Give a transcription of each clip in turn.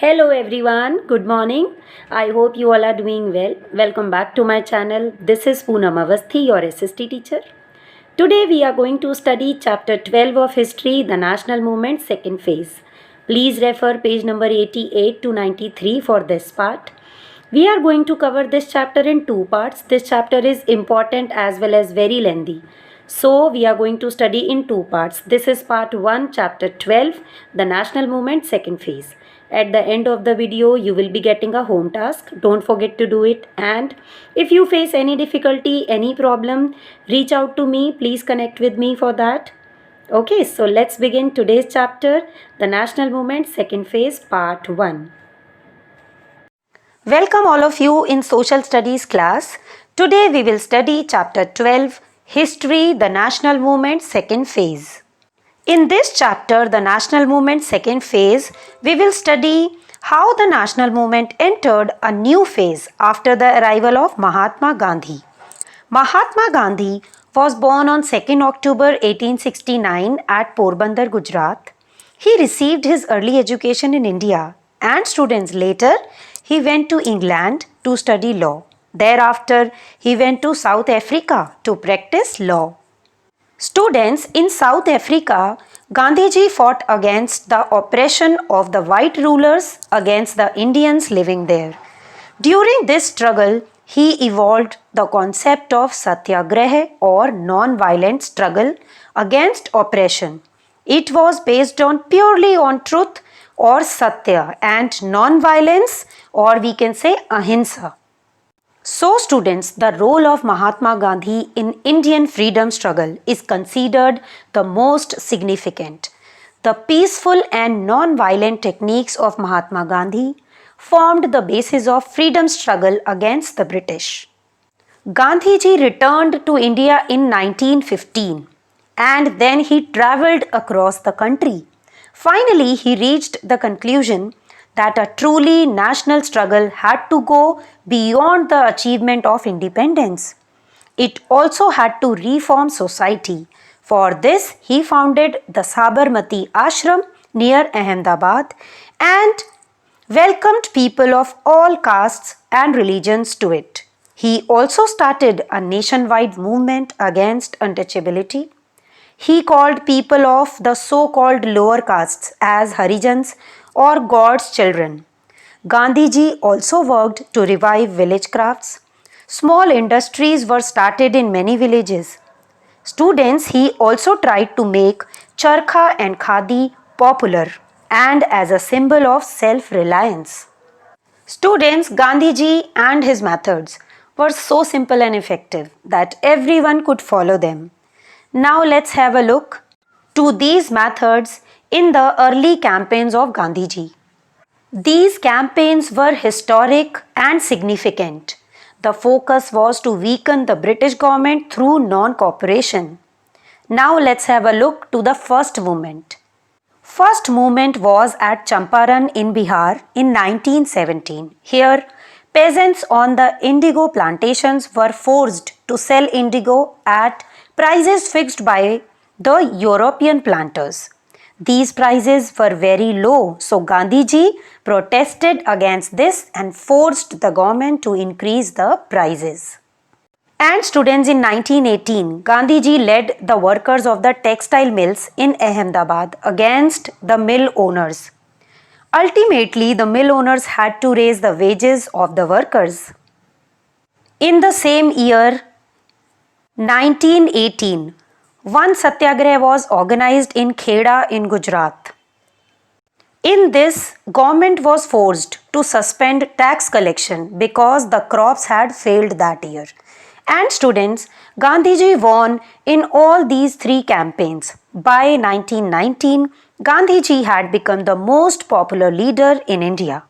Hello everyone, good morning. I hope you all are doing well. Welcome back to my channel. This is Poonam Avasthi, your SST teacher. Today we are going to study chapter 12 of history, the national movement, second phase. Please refer page number 88 to 93 for this part. We are going to cover this chapter in two parts. This chapter is important as well as very lengthy. So we are going to study in two parts. This is part 1, chapter 12, the national movement, second phase. At the end of the video, you will be getting a home task. Don't forget to do it. And if you face any difficulty, any problem, reach out to me. Please connect with me for that. Okay, so let's begin today's chapter, the national movement, second phase, part 1. Welcome all of you in social studies class. Today we will study chapter 12, history, the national movement, second phase. In this chapter, the national movement second phase, we will study how the national movement entered a new phase after the arrival of Mahatma Gandhi. Mahatma Gandhi was born on 2nd October 1869 at Porbandar, Gujarat. He received his early education in India and students later he went to England to study law. Thereafter, he went to South Africa to practice law. Students in South Africa, Gandhiji fought against the oppression of the white rulers against the Indians living there. During this struggle, he evolved the concept of satyagraha or non-violent struggle against oppression. It was based purely on truth or satya and non-violence, or we can say ahimsa. So students, the role of Mahatma Gandhi in Indian freedom struggle is considered the most significant. The peaceful and non-violent techniques of Mahatma Gandhi formed the basis of freedom struggle against the British. Gandhiji returned to India in 1915 and then he travelled across the country. Finally, he reached the conclusion that a truly national struggle had to go beyond the achievement of independence. It also had to reform society. For this, he founded the Sabarmati Ashram near Ahmedabad and welcomed people of all castes and religions to it. He also started a nationwide movement against untouchability. He called people of the so-called lower castes as Harijans or God's children. Gandhiji also worked to revive village crafts. Small industries were started in many villages. Students, he also tried to make charkha and khadi popular and as a symbol of self-reliance. Students, Gandhiji and his methods were so simple and effective that everyone could follow them. Now let's have a look to these methods in the early campaigns of Gandhiji. These campaigns were historic and significant. The focus was to weaken the British government through non-cooperation. Now let's have a look to the first movement. First movement was at Champaran in Bihar in 1917. Here, peasants on the indigo plantations were forced to sell indigo at prices fixed by the European planters. These prices were very low, so Gandhiji protested against this and forced the government to increase the prices. And students, in 1918, Gandhiji led the workers of the textile mills in Ahmedabad against the mill owners. Ultimately, the mill owners had to raise the wages of the workers. In the same year, 1918, one satyagraha was organized in Kheda in Gujarat. In this, government was forced to suspend tax collection because the crops had failed that year. And students, Gandhiji won in all these three campaigns. By 1919, Gandhiji had become the most popular leader in India.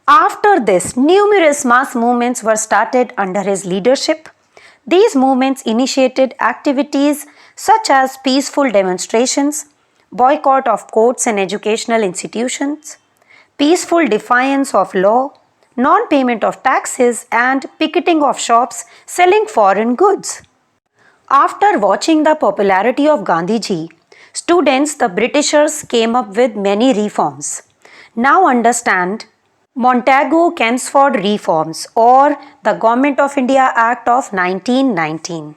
After this, numerous mass movements were started under his leadership. These movements initiated activities such as peaceful demonstrations, boycott of courts and educational institutions, peaceful defiance of law, non-payment of taxes, and picketing of shops selling foreign goods. After watching the popularity of Gandhiji, students, the Britishers came up with many reforms. Now understand Montagu-Chelmsford Reforms or the Government of India Act of 1919.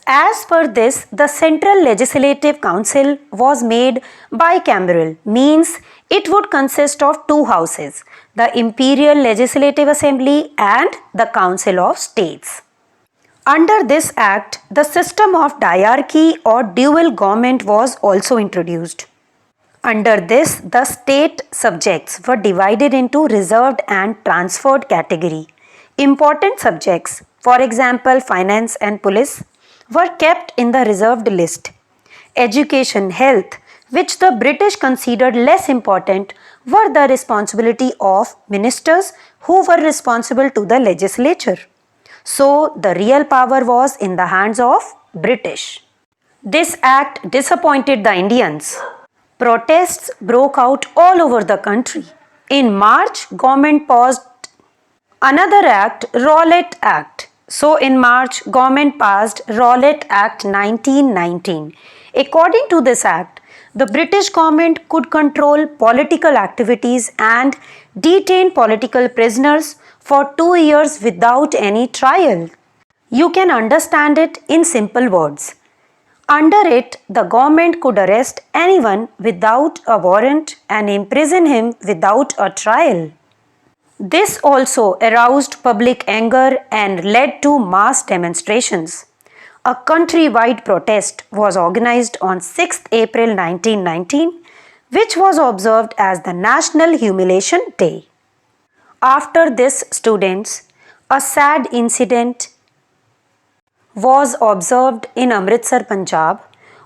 As per this, the Central Legislative Council was made bicameral, means it would consist of two houses, the Imperial Legislative Assembly and the Council of States. Under this act, the system of diarchy or dual government was also introduced. Under this, the state subjects were divided into reserved and transferred category. Important subjects, for example finance and police, were kept in the reserved list. Education, health, which the British considered less important, were the responsibility of ministers who were responsible to the legislature. So, the real power was in the hands of British. This act disappointed the Indians. Protests broke out all over the country. In March, government passed another act, Rowlatt Act. So in March, government passed Rowlatt Act 1919. According to this act, the British government could control political activities and detain political prisoners for 2 years without any trial. You can understand it in simple words. Under it, the government could arrest anyone without a warrant and imprison him without a trial. This also aroused public anger and led to mass demonstrations. A countrywide protest was organized on 6th April 1919, which was observed as the National Humiliation Day. After this, students, a sad incident was observed in Amritsar, Punjab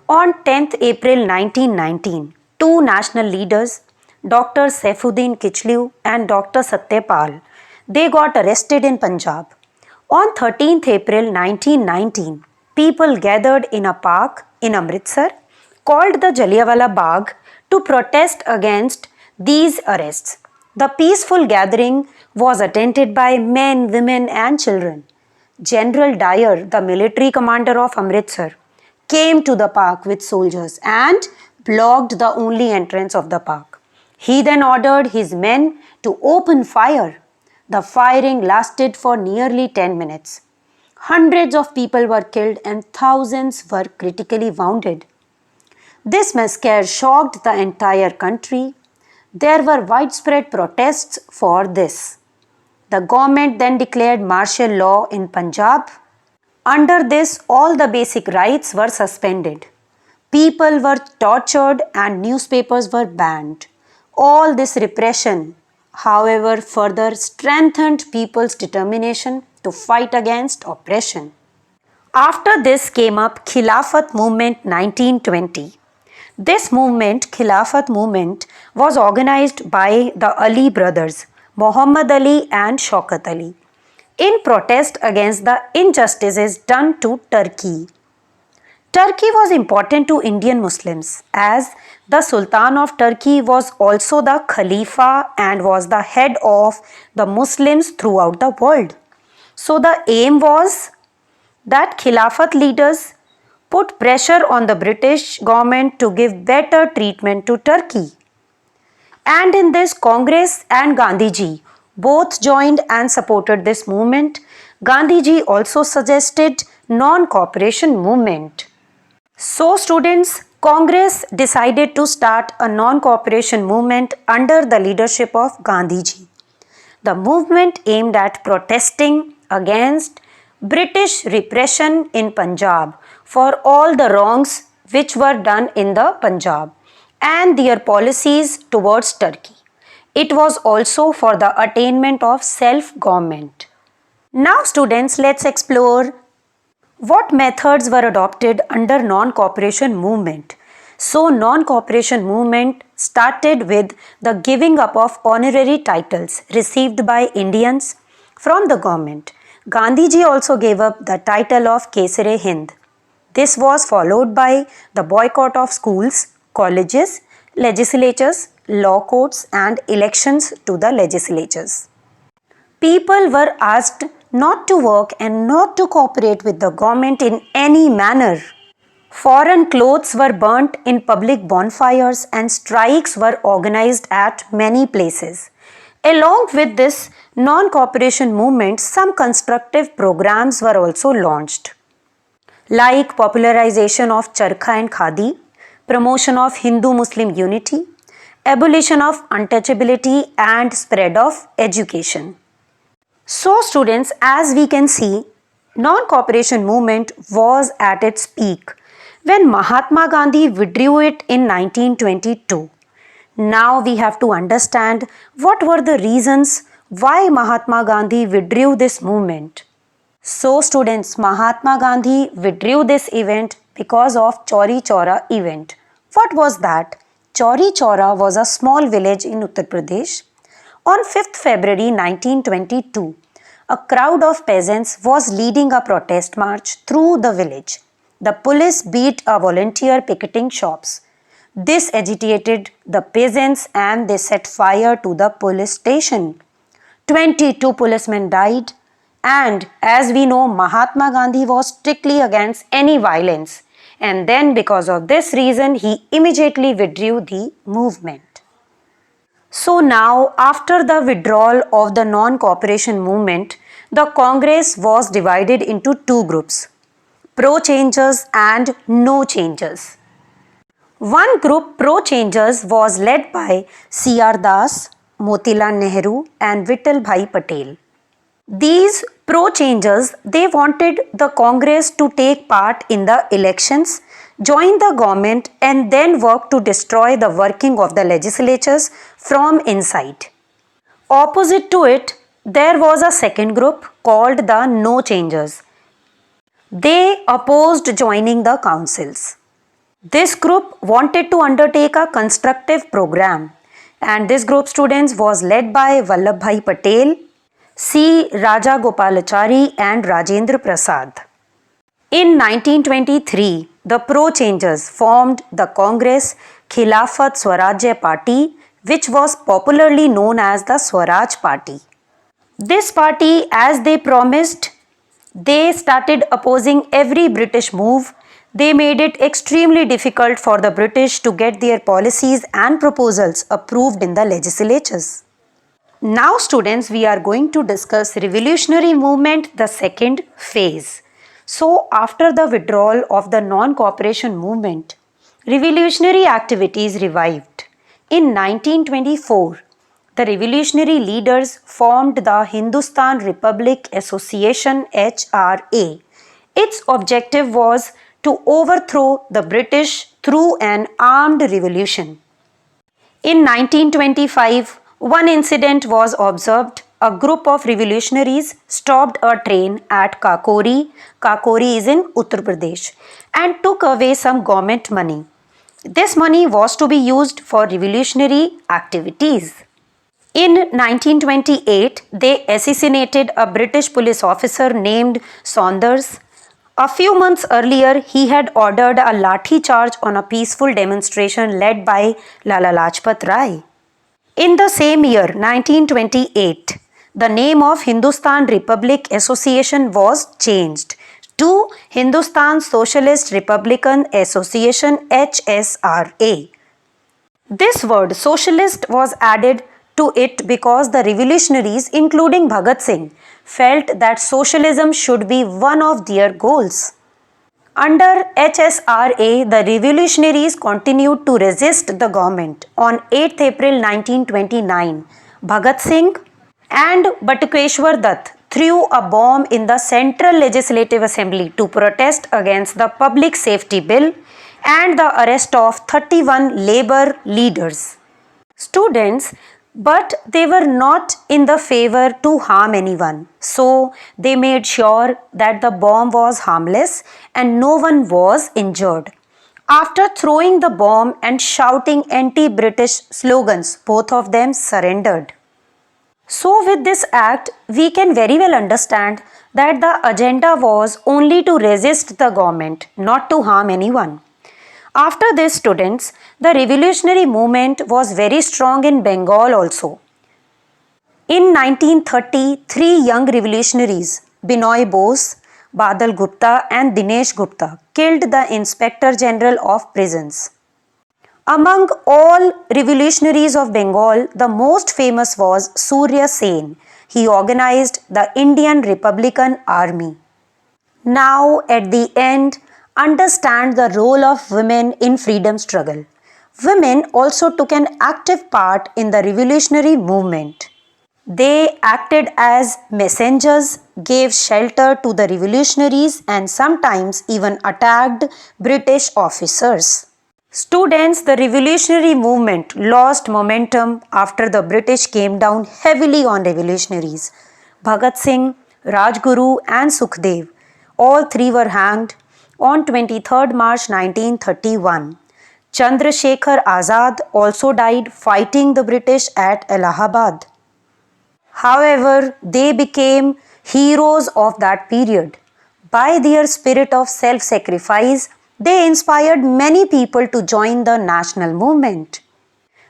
on 10th April 1919. Two national leaders, Dr. Saifuddin Kichlew and Dr. Satyapal, they got arrested in Punjab. On 13th April 1919, people gathered in a park in Amritsar called the Jallianwala Bagh to protest against these arrests. The peaceful gathering was attended by men, women and children. General Dyer, the military commander of Amritsar, came to the park with soldiers and blocked the only entrance of the park. He then ordered his men to open fire. The firing lasted for nearly 10 minutes. Hundreds of people were killed and thousands were critically wounded. This massacre shocked the entire country. There were widespread protests for this. The government then declared martial law in Punjab. Under this, all the basic rights were suspended. People were tortured and newspapers were banned. All this repression, however, further strengthened people's determination to fight against oppression. After this came up Khilafat movement 1920. This movement, Khilafat movement, was organized by the Ali brothers, Muhammad Ali and Shaukat Ali, in protest against the injustices done to Turkey. Turkey was important to Indian Muslims as the Sultan of Turkey was also the Khalifa and was the head of the Muslims throughout the world. So the aim was that Khilafat leaders put pressure on the British government to give better treatment to Turkey. And in this, Congress and Gandhiji both joined and supported this movement. Gandhiji also suggested non-cooperation movement. So students, Congress decided to start a non-cooperation movement under the leadership of Gandhiji. The movement aimed at protesting against British repression in Punjab for all the wrongs which were done in the Punjab and their policies towards Turkey. It was also for the attainment of self-government. Now students, let's explore what methods were adopted under non-cooperation movement. So non-cooperation movement started with the giving up of honorary titles received by Indians from the government. Gandhiji also gave up the title of Kesare-Hind. This was followed by the boycott of schools, colleges, legislatures, law courts and elections to the legislatures. People were asked not to work and not to cooperate with the government in any manner. Foreign clothes were burnt in public bonfires and strikes were organized at many places. Along with this non-cooperation movement, some constructive programs were also launched, like popularization of charkha and khadi, promotion of Hindu-Muslim unity, abolition of untouchability and spread of education. So students, as we can see, non-cooperation movement was at its peak when Mahatma Gandhi withdrew it in 1922. Now we have to understand what were the reasons why Mahatma Gandhi withdrew this movement. So students, Mahatma Gandhi withdrew this event because of Chauri Chaura event. What was that? Chauri Chaura was a small village in Uttar Pradesh. On 5th February 1922, a crowd of peasants was leading a protest march through the village. The police beat a volunteer picketing shops. This agitated the peasants and they set fire to the police station. 22 policemen died, and as we know, Mahatma Gandhi was strictly against any violence, and then because of this reason he immediately withdrew the movement. So now, after the withdrawal of the non-cooperation movement, the Congress was divided into two groups, pro-changers and no-changers. One group, pro-changers, was led by C.R. Das, Motilal Nehru and Vittal Bhai Patel. These pro-changers, they wanted the Congress to take part in the elections, join the government and then work to destroy the working of the legislatures from inside. Opposite to it, there was a second group called the no-changers. They opposed joining the councils. This group wanted to undertake a constructive program, and this group, students, was led by Vallabhbhai Patel, C. Raja Gopalachari and Rajendra Prasad. In 1923, the pro-changers formed the Congress Khilafat Swaraj Party, which was popularly known as the Swaraj Party. This party, as they promised, they started opposing every British move. They made it extremely difficult for the British to get their policies and proposals approved in the legislatures. Now students, we are going to discuss revolutionary movement, the second phase. So after the withdrawal of the non-cooperation movement, revolutionary activities revived. In 1924, the revolutionary leaders formed the Hindustan Republic Association HRA. Its objective was to overthrow the British through an armed revolution. In 1925, one incident was observed. A group of revolutionaries stopped a train at Kakori is in Uttar Pradesh, and took away some government money. This money was to be used for revolutionary activities. In 1928, they assassinated a British police officer named Saunders. A few months earlier, he had ordered a lathi charge on a peaceful demonstration led by Lala Lajpat Rai. In the same year, 1928, the name of Hindustan Republic Association was changed to Hindustan Socialist Republican Association HSRA. This word socialist was added to it because the revolutionaries, including Bhagat Singh, felt that socialism should be one of their goals. Under HSRA, the revolutionaries continued to resist the government. On 8th April 1929, Bhagat Singh and Batukeshwar Dutt threw a bomb in the Central Legislative Assembly to protest against the Public Safety Bill and the arrest of 31 labor leaders. Students, but they were not in the favor to harm anyone. So they made sure that the bomb was harmless and no one was injured. After throwing the bomb and shouting anti-British slogans, both of them surrendered. So with this act, we can very well understand that the agenda was only to resist the government, not to harm anyone. After this, students, the revolutionary movement was very strong in Bengal also. In 1930, three young revolutionaries, Binoy Bose, Badal Gupta and Dinesh Gupta killed the Inspector General of Prisons. Among all revolutionaries of Bengal, the most famous was Surya Sen. He organized the Indian Republican Army. Now, at the end, understand the role of women in freedom struggle. Women also took an active part in the revolutionary movement. They acted as messengers, gave shelter to the revolutionaries, and sometimes even attacked British officers. Students, the revolutionary movement lost momentum after the British came down heavily on revolutionaries. Bhagat Singh, Rajguru, and Sukhdev, all three were hanged on 23rd March 1931. Chandrasekhar Azad also died fighting the British at Allahabad. However, they became heroes of that period. By their spirit of self-sacrifice, they inspired many people to join the national movement.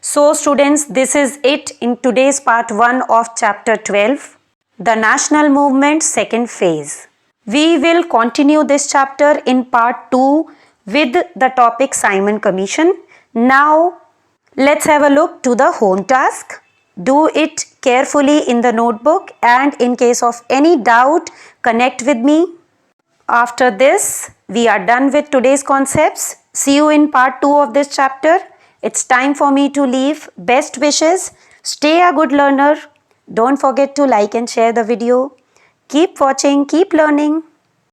So students, this is it in today's part 1 of chapter 12, the national movement second phase. We will continue this chapter in part 2 with the topic Simon Commission. Now, let's have a look to the home task. Do it carefully in the notebook, and in case of any doubt, connect with me. After this, we are done with today's concepts. See you in part 2 of this chapter. It's time for me to leave. Best wishes. Stay a good learner. Don't forget to like and share the video. Keep watching, keep learning.